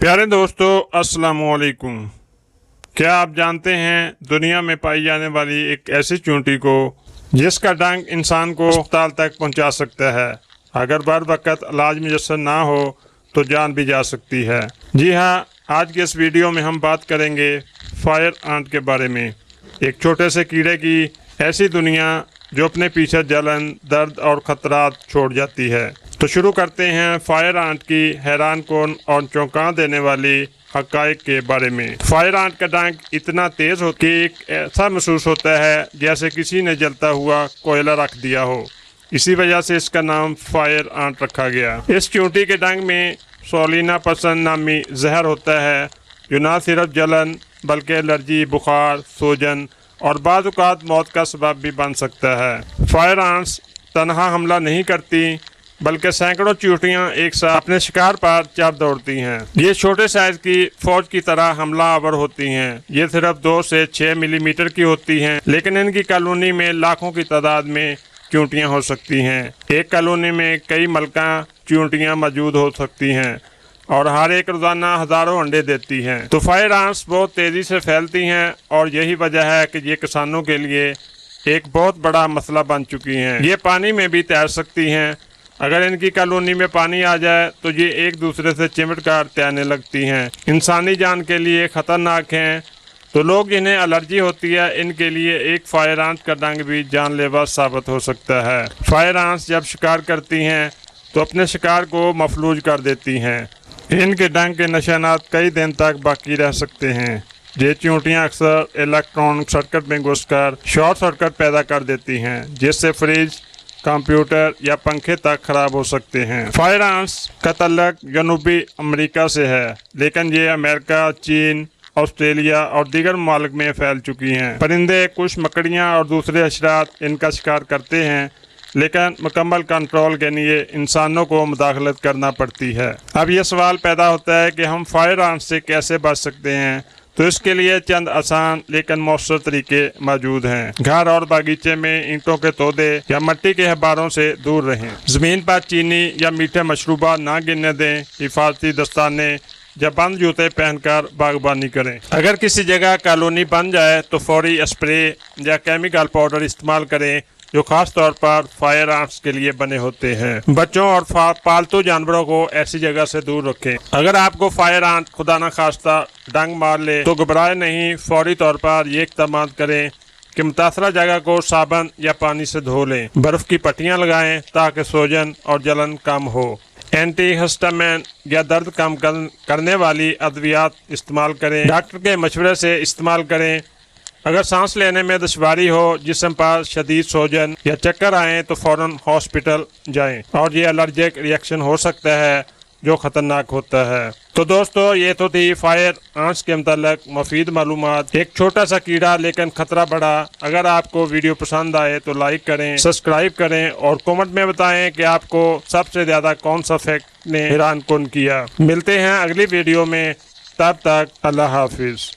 प्यारे दोस्तों, अस्सलाम वालेकुम। क्या आप जानते हैं दुनिया में पाई जाने वाली एक ऐसी चींटी को जिसका डंक इंसान को अस्पताल तक पहुंचा सकता है। अगर बर वक्त इलाज मुयस्सर ना हो तो जान भी जा सकती है। जी हाँ, आज के इस वीडियो में हम बात करेंगे फायर आंट के बारे में। एक छोटे से कीड़े की ऐसी दुनिया जो अपने पीछे जलन, दर्द और खतरात छोड़ जाती है। तो शुरू करते हैं फायर आंट की हैरान कौन और चौंका देने वाली हक़ाइक़ के बारे में। फायर आंट का डंक इतना तेज हो कि ऐसा महसूस होता है जैसे किसी ने जलता हुआ कोयला रख दिया हो। इसी वजह से इसका नाम फायर आंट रखा गया। इस चींटी के डंक में सोलिना पसंद नामी जहर होता है जो न सिर्फ जलन बल्कि एलर्जी, बुखार, सूजन और बाज़ औक़ात मौत का सबब भी बन सकता है। फायर आंट्स तनहा हमला नहीं करती बल्कि सैकड़ों चींटियां एक साथ अपने शिकार पर चढ़ दौड़ती हैं। ये छोटे साइज की फौज की तरह हमला आवर होती हैं। ये सिर्फ 2 से 6 मिलीमीटर की होती हैं, लेकिन इनकी कॉलोनी में लाखों की तादाद में चींटियां हो सकती हैं। एक कॉलोनी में कई मलका चींटियां मौजूद हो सकती हैं और हर एक रोजाना हजारों अंडे देती हैं। तो फायर आंट्स बहुत तेजी से फैलती हैं और यही वजह है कि ये किसानों के लिए एक बहुत बड़ा मसला बन चुकी हैं। ये पानी में भी तैर सकती हैं। अगर इनकी कॉलोनी में पानी आ जाए तो ये एक दूसरे से चिमट कर तैरने लगती हैं। इंसानी जान के लिए खतरनाक हैं। तो लोग जिन्हें एलर्जी होती है इनके लिए एक फायर आंट का डंक भी जानलेवा साबित हो सकता है। फायर आंट्स जब शिकार करती हैं तो अपने शिकार को मफलूज कर देती हैं। इनके डंक के निशानात कई दिन तक बाकी रह सकते हैं। ये चींटियां अक्सर इलेक्ट्रॉनिक सर्किट में घुसकर शॉर्ट सर्किट पैदा कर देती हैं, जिससे फ्रिज, कंप्यूटर या पंखे तक खराब हो सकते हैं। फायर आंट्स का तल्लक जनूबी अमेरिका से है, लेकिन ये अमेरिका, चीन, ऑस्ट्रेलिया और दीगर ममालिक में फैल चुकी हैं। परिंदे, कुछ मकड़ियाँ और दूसरे हशरात इनका शिकार करते हैं, लेकिन मुकम्मल कंट्रोल के लिए इंसानों को मुदाखलत करना पड़ती है। अब यह सवाल पैदा होता है कि हम फायर आंट्स से कैसे बच सकते हैं। तो इसके लिए चंद आसान लेकिन मौसर तरीके मौजूद हैं। घर और बागीचे में ईंटों के तोदे या मिट्टी के हबारों से दूर रहें। ज़मीन पर चीनी या मीठे मशरूबा ना गिरने दें। हिफाजती दस्ताने या बंद जूते पहनकर बागबानी करें। अगर किसी जगह कॉलोनी बन जाए तो फौरी स्प्रे या केमिकल पाउडर इस्तेमाल करें जो खास तौर पर फायर आंट्स के लिए बने होते हैं। बच्चों और पालतू जानवरों को ऐसी जगह से दूर रखें। अगर आपको फायर आंट खुदा न खास्ता डंक मार ले तो घबराएं नहीं। फौरी तौर पर ये इक़दाम करें कि मुतासरा जगह को साबुन या पानी से धो लें। बर्फ़ की पट्टियाँ लगाएं ताकि सूजन और जलन कम हो। एंटी हिस्टामिन या दर्द कम करने वाली अद्वियात इस्तेमाल करें। डॉक्टर के मशवरे से इस्तेमाल करें। अगर सांस लेने में दुश्वारी हो, जिस्म पर शदीद सूजन या चक्कर आए तो फ़ौरन हॉस्पिटल जाएं। और ये एलर्जिक रिएक्शन हो सकता है जो ख़तरनाक होता है। तो दोस्तों, ये तो थी फायर आंट्स के मुताल्लिक़ मुफीद मालूमात। एक छोटा सा कीड़ा लेकिन ख़तरा बड़ा। अगर आपको वीडियो पसंद आए तो लाइक करें, सब्सक्राइब करें और कमेंट में बताएं कि आपको सबसे ज़्यादा कौन सा फैक्ट ने हैरान कुन किया। मिलते हैं अगली वीडियो में, तब तक अल्लाह हाफिज़।